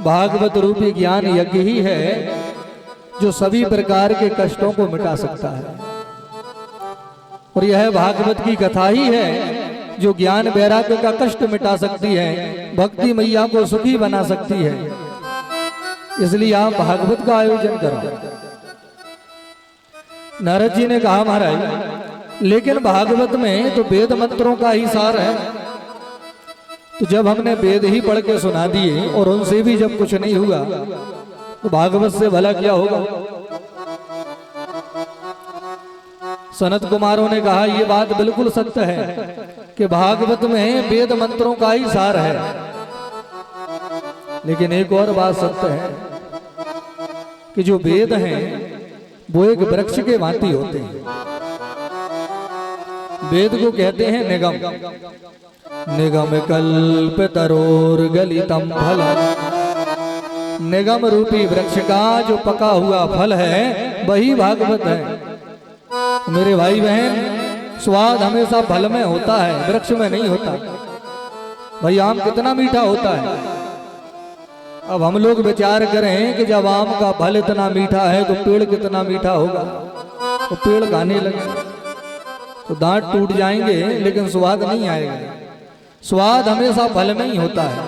भागवत रूपी ज्ञान यज्ञ ही है जो सभी प्रकार के कष्टों को मिटा सकता है। और यह भागवत की कथा ही है जो ज्ञान वैराग्य का कष्ट मिटा सकती है, भक्ति मैया को सुखी बना सकती है। इसलिए आप भागवत का आयोजन करो। नारद जी ने कहा महाराज लेकिन भागवत में तो वेद मंत्रों का ही सार है। तो जब हमने वेद ही पढ़ के सुना दिए और उनसे भी जब कुछ नहीं हुआ तो भागवत से भला क्या होगा। सनत कुमारों ने कहा यह बात बिल्कुल सत्य है कि भागवत में वेद मंत्रों का ही सार है, लेकिन एक और बात सत्य है कि जो वेद हैं वो एक वृक्ष के भांति होते हैं। वेद को कहते हैं निगम, निगम कल्प तरोर गलितम फल। निगम रूपी वृक्ष का जो पका हुआ फल है वही भागवत है। मेरे भाई बहन, स्वाद हमेशा फल में होता है, वृक्ष में नहीं होता। भाई आम कितना मीठा होता है। अब हम लोग विचार करें कि जब आम का फल इतना मीठा है तो पेड़ कितना मीठा होगा। तो पेड़ खाने लगे तो दांत टूट जाएंगे लेकिन स्वाद नहीं आएगा। स्वाद हमेशा फल में ही होता है।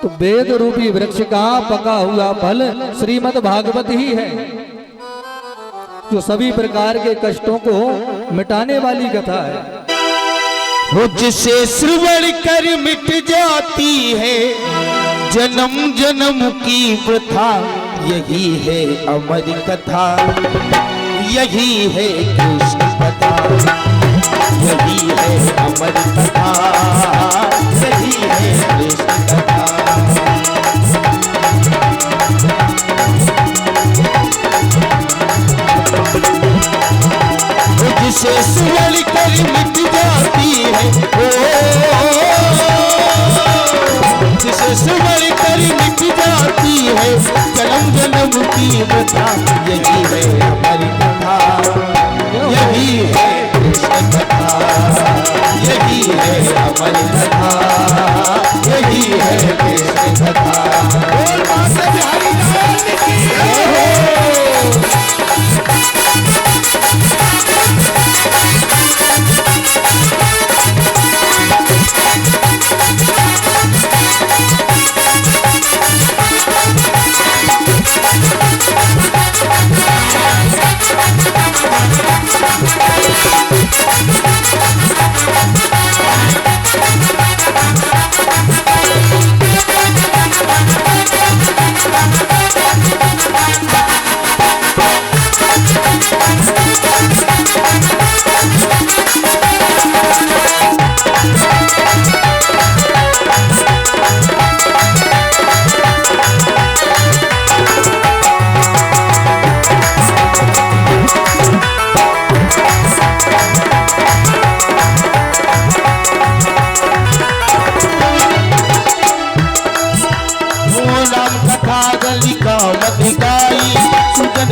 तो वेद रूपी वृक्ष का पका हुआ फल श्रीमद् भागवत ही है जो सभी प्रकार के कष्टों को मिटाने वाली कथा है। वो जिसे श्रवण कर मिट जाती है जन्म जन्म की प्रथा, यही है अमर कथा, यही है कृष्ण कथा, यही है अमर कथा, यही है कृष्ण कथा। जिसे सुन कर मिट जाती है, जिसे सुन कर मिट जाती है जन्म जन्म की प्रथा, यही है हमारी कथा, यही है कृष्ण कथा, यही है हमारी कथा, यही है कृष्ण कथा। बोल माता बिहारी लाल की जय।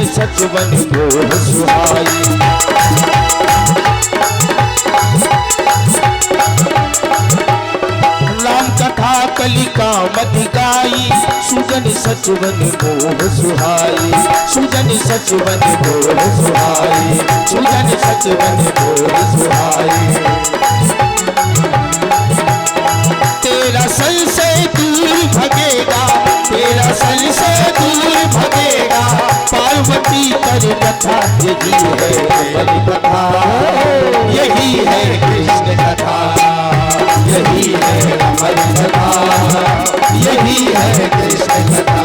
सचवन बोल सुहाई, राम कथा कलिका मधि गाई, सुजन सचवन मोह सुहाई, सुजन सचवन बोल सुहाई, सुजन सचवन बोल सुहाई। तेरा संशय दूर भगेगा, तेरा संशय दूर भगेगा, पार्वती कर कथा, यही है अमर कथा, यही है कृष्ण कथा, यही है अमर कथा, यही है कृष्ण कथा।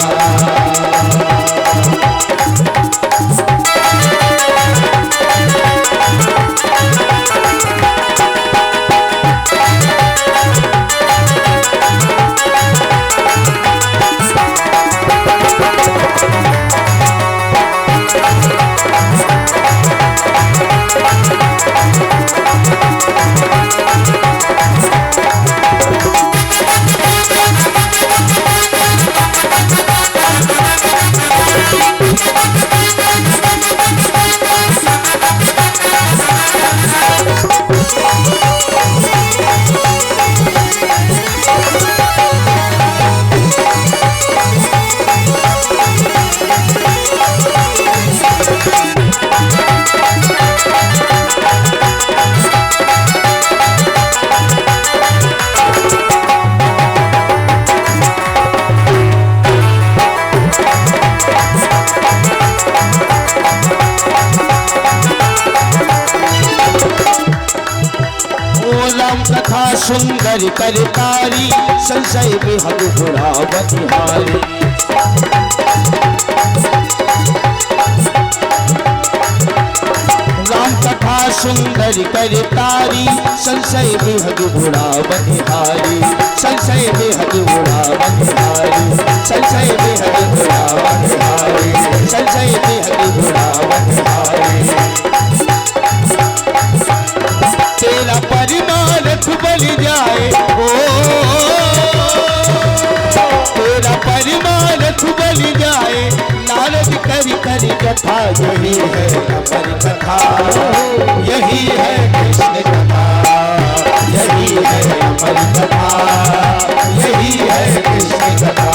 सुंदर करतारी संशय बेहद बुरा बनिहारी राम कथा सुंदर करतारी संशय बेहद बुरा बनिहारी संशय बेहद बुरा बनिहारी संशय बेहद बुरा बनिहारी संशय बेहद बुरा बनिहारी तेरा परिमानक बल जाए ओ तेरा परिमानक बल जाए नारद करी करी कथा यही है अमर कथा यही है कृष्ण कथा यही है अमर कथा यही है कृष्ण कथा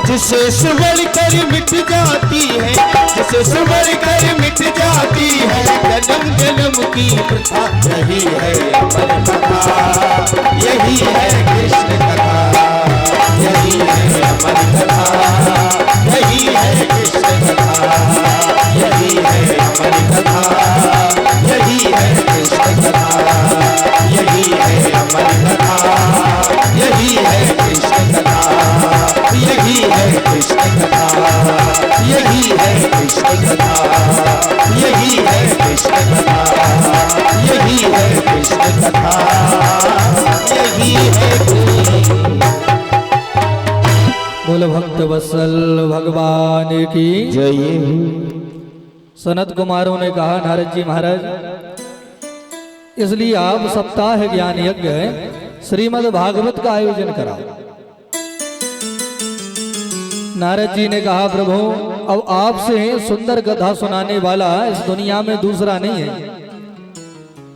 जिसे सुवर कर मिट जाती है जिसे सुवर कर मिट जाती है जन्म जन्म की प्रथा यही है अमर कथा यही है कृष्ण कथा यही है अमर कथा यही है कृष्ण कथा यही है अमर कथा यही है कृष्ण कथा यही है अमर कथा यही है कृष्ण कथा यही है कृष्ण कथा यही है कृष्ण कथा यही है कृष्ण कथा यही है कृष्ण कथा यही है बोल भक्त वत्सल भगवान की जय। सनत कुमारों ने कहा नारद जी महाराज इसलिए आप सप्ताह ज्ञान यज्ञ श्रीमद् भागवत का आयोजन कराओ। नारद जी ने कहा प्रभु अब आपसे सुंदर कथा सुनाने वाला इस दुनिया में दूसरा नहीं है,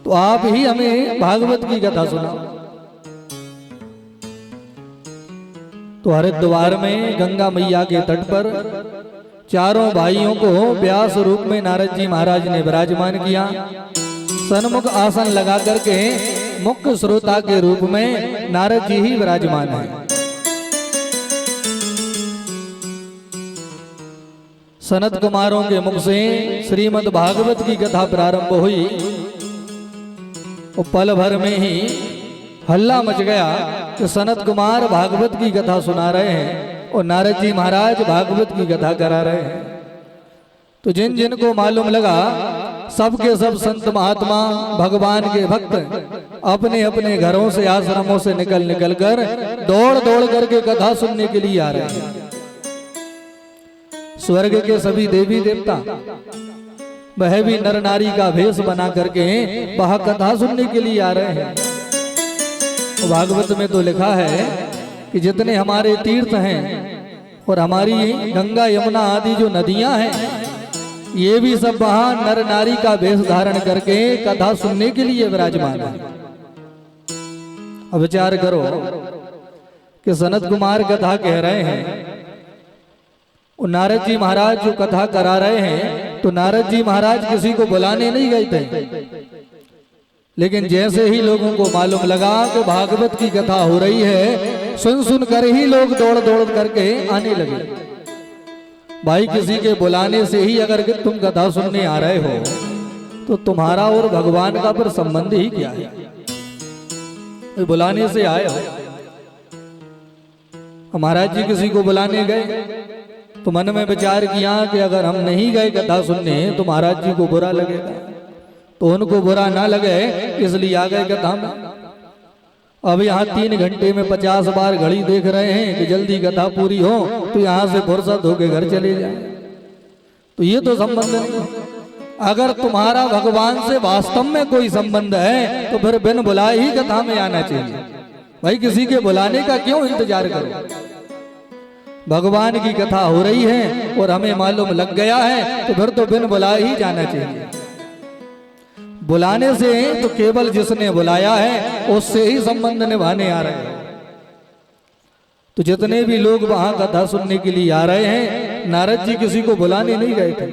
तो आप ही हमें भागवत की कथा सुनाओ। तो हरिद्वार में गंगा मैया के तट पर चारों भाइयों को व्यास रूप में नारद जी महाराज ने विराजमान किया। सन्मुख आसन लगा करके मुख्य श्रोता के रूप में नारद जी ही विराजमान है। सनत कुमारों के मुख से श्रीमद् भागवत की कथा प्रारंभ हुई। और पल भर में ही हल्ला मच गया कि सनत कुमार भागवत की कथा सुना रहे हैं और नारद जी महाराज भागवत की कथा करा रहे हैं। तो जिन जिन को मालूम लगा सब के सब संत महात्मा भगवान के भक्त अपने अपने घरों से आश्रमों से निकल निकल कर दौड़ दौड़ करके कथा सुनने के लिए आ रहे हैं। स्वर्ग के सभी देवी देवता वह भी नर नारी का भेष बना करके वह कथा सुनने के लिए आ रहे हैं। भागवत में तो लिखा है कि जितने हमारे तीर्थ हैं और हमारी गंगा यमुना आदि जो नदियां हैं ये भी सब वहां नर नारी का वेश धारण करके कथा सुनने के लिए विराजमान है। अब विचार करो कि सनत कुमार कथा कह रहे हैं और नारद जी महाराज जो कथा करा रहे हैं, तो नारद जी महाराज किसी को बुलाने नहीं गए थे, लेकिन जैसे ही लोगों को मालूम लगा कि भागवत की कथा हो रही है, सुन सुन कर ही लोग दौड़ दौड़ करके आने लगे। भाई किसी के बुलाने से ही अगर तुम कथा सुनने आ रहे हो तो तुम्हारा और भगवान का फिर संबंध ही क्या है? बुलाने से आए हो। महाराज जी किसी को बुलाने गए तो मन में विचार किया कि अगर हम नहीं गए कथा सुनने तो महाराज जी को बुरा लगेगा, तो उनको बुरा ना लगे इसलिए आ गए कथा में। अब यहाँ 3 घंटे में 50 बार घड़ी देख रहे हैं कि जल्दी कथा पूरी हो तो यहाँ से फुर्सत होके घर चले जाए, तो ये तो संबंध नहीं। अगर तुम्हारा भगवान से वास्तव में कोई संबंध है तो फिर बिन बुलाए ही कथा में आना चाहिए। भाई किसी के बुलाने का क्यों इंतजार करो? भगवान की कथा हो रही है और हमें मालूम लग गया है तो फिर तो बिन बुलाए ही जाना चाहिए। बुलाने से तो केवल जिसने बुलाया है उससे ही संबंध निभाने आ रहे हैं। तो जितने भी लोग वहां कथा सुनने के लिए आ रहे हैं, नारद जी किसी को बुलाने नहीं गए थे।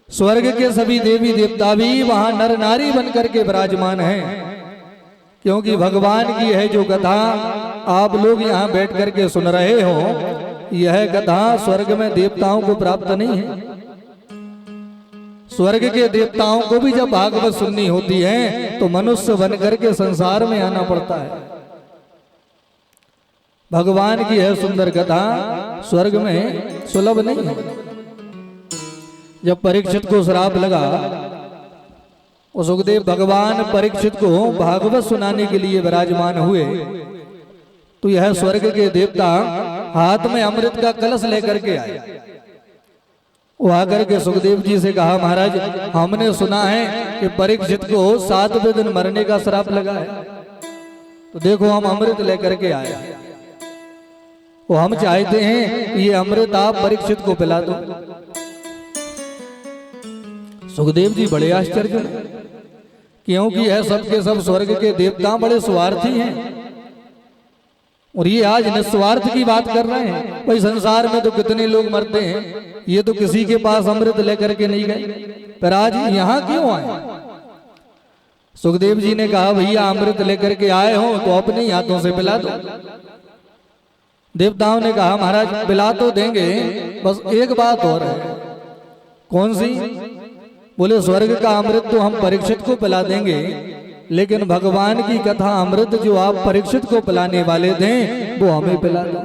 स्वर्ग के सभी देवी देवता भी वहां नर नारी बनकर के विराजमान हैं, क्योंकि भगवान की है जो कथा आप लोग यहाँ बैठ करके सुन रहे हो, यह कथा स्वर्ग में देवताओं को प्राप्त नहीं है। स्वर्ग के देवताओं को भी जब भागवत सुननी होती है तो मनुष्य बनकर के संसार में आना पड़ता है। भगवान की है सुंदर कथा स्वर्ग में सुलभ नहीं है। जब परीक्षित को श्राप लगा, और सुखदेव भगवान परीक्षित को भागवत सुनाने के लिए विराजमान हुए, तो यह स्वर्ग के देवता हाथ में अमृत का कलश लेकर के आए। वो आकर के सुखदेव जी से कहा, महाराज हमने सुना है कि परीक्षित को 7वें दिन मरने का श्राप लगा है, तो देखो हम अमृत लेकर के आए। वो हम चाहते हैं ये अमृत आप परीक्षित को पिला दो। सुखदेव जी बड़े आश्चर्य में, क्योंकि यह सबके सब स्वर्ग के देवता बड़े स्वार्थी हैं और ये आज निस्वार्थ की बात कर रहे हैं। भाई संसार में तो कितने लोग मरते हैं, ये तो किसी के पास अमृत लेकर के नहीं गए, पर आज यहाँ क्यों आए? सुखदेव जी ने कहा, भैया अमृत लेकर के आए हो तो अपने हाथों से पिला दो। देवताओं ने कहा, महाराज पिला तो देंगे, बस एक बात और है। कौन सी? बोले स्वर्ग का अमृत तो हम परीक्षित को पिला देंगे, लेकिन भगवान की कथा अमृत जो आप परीक्षित को पिलाने वाले थे वो हमें पिला दो।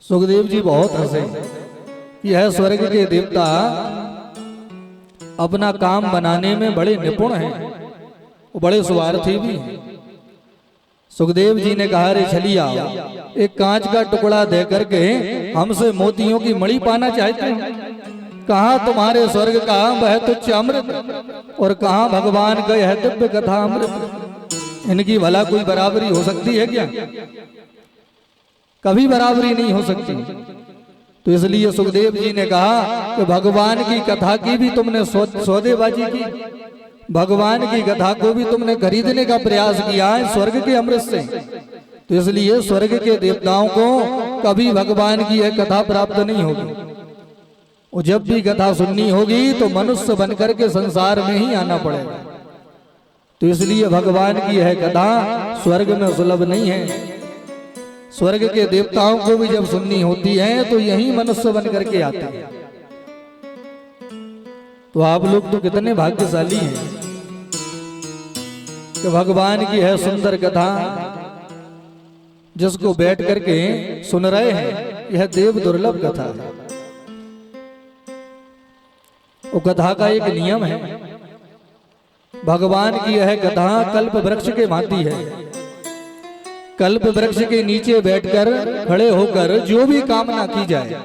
सुखदेव जी बहुत हंसे। यह स्वर्ग के देवता अपना काम बनाने में बड़े निपुण हैं, वो बड़े स्वार्थी भी हैं। सुखदेव जी ने कहा, रे छलिया एक कांच का टुकड़ा दे करके हमसे मोतियों की मणि पाना चाहते हैं? कहाँ तुम्हारे स्वर्ग का वह तुच्छ अमृत और कहाँ भगवान का यह दिव्य कथा अमृत? इनकी भला कोई बराबरी हो सकती है क्या? कभी बराबरी नहीं हो सकती। तो इसलिए सुखदेव जी ने कहा कि भगवान की कथा की भी तुमने सौदेबाजी की, भगवान की कथा को भी तुमने खरीदने का प्रयास किया है स्वर्ग के अमृत से। तो इसलिए स्वर्ग के देवताओं को कभी भगवान की यह कथा प्राप्त नहीं होगी। और जब भी कथा सुननी होगी तो मनुष्य बनकर के संसार में ही आना पड़ेगा। तो इसलिए भगवान की यह कथा स्वर्ग में सुलभ नहीं है। स्वर्ग के देवताओं को भी जब सुननी होती है तो यही मनुष्य बनकर के आते हैं। तो आप लोग तो कितने भाग्यशाली हैं कि भगवान की है सुंदर कथा जिसको बैठ करके सुन रहे हैं। यह देव दुर्लभ कथा है। वो कथा का एक नियम है, भगवान की यह कथा कल्प वृक्ष के भांति है। कल्प वृक्ष के नीचे बैठकर खड़े होकर जो भी कामना की जाए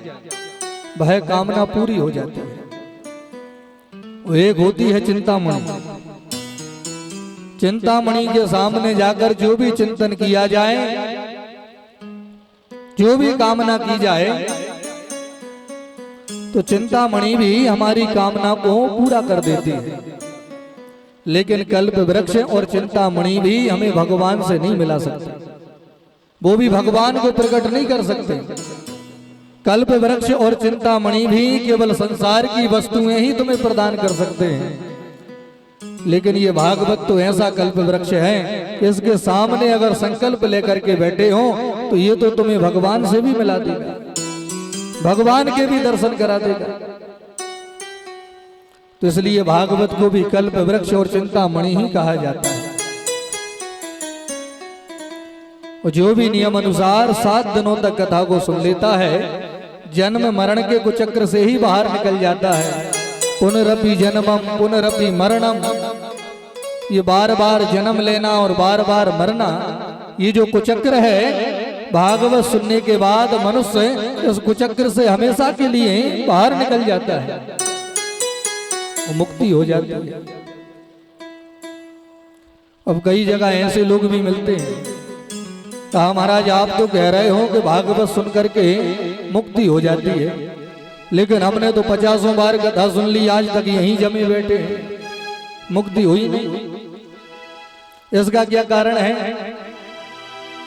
वह कामना पूरी हो जाती है। वो एक होती है चिंतामणि। चिंतामणि के सामने जाकर जो भी चिंतन किया जाए, जो भी कामना की जाए, तो चिंतामणि भी हमारी कामना को पूरा कर देती है। लेकिन कल्प वृक्ष और चिंतामणि भी हमें भगवान से नहीं मिला सकते, वो भी भगवान को प्रकट नहीं कर सकते। कल्प वृक्ष और चिंतामणि भी केवल संसार की वस्तुएं ही तुम्हें प्रदान कर सकते हैं। लेकिन ये भागवत तो ऐसा कल्प वृक्ष है कि इसके सामने अगर संकल्प लेकर के बैठे हो तो ये तो तुम्हें भगवान से भी मिला देगा। भगवान के भी दर्शन करा देगा। तो इसलिए भागवत को भी कल्प वृक्ष और चिंतामणि ही कहा जाता है। और जो भी नियम अनुसार 7 दिनों तक कथा को सुन लेता है, जन्म मरण के कुचक्र से ही बाहर निकल जाता है। पुनरपि जन्मम पुनरपि मरणम, ये बार बार जन्म लेना और बार बार मरना, ये जो कुचक्र है, भागवत सुनने के बाद मनुष्य इस कुचक्र से हमेशा के लिए बाहर निकल जाता है, मुक्ति हो जाती है। अब कई जगह ऐसे लोग भी मिलते हैं, कहा महाराज आप तो कह रहे हो कि भागवत सुन करके मुक्ति हो जाती है, लेकिन हमने तो 50 बार कथा सुन ली, आज तक यहीं जमे बैठे हैं, मुक्ति हुई नहीं। इसका क्या कारण है?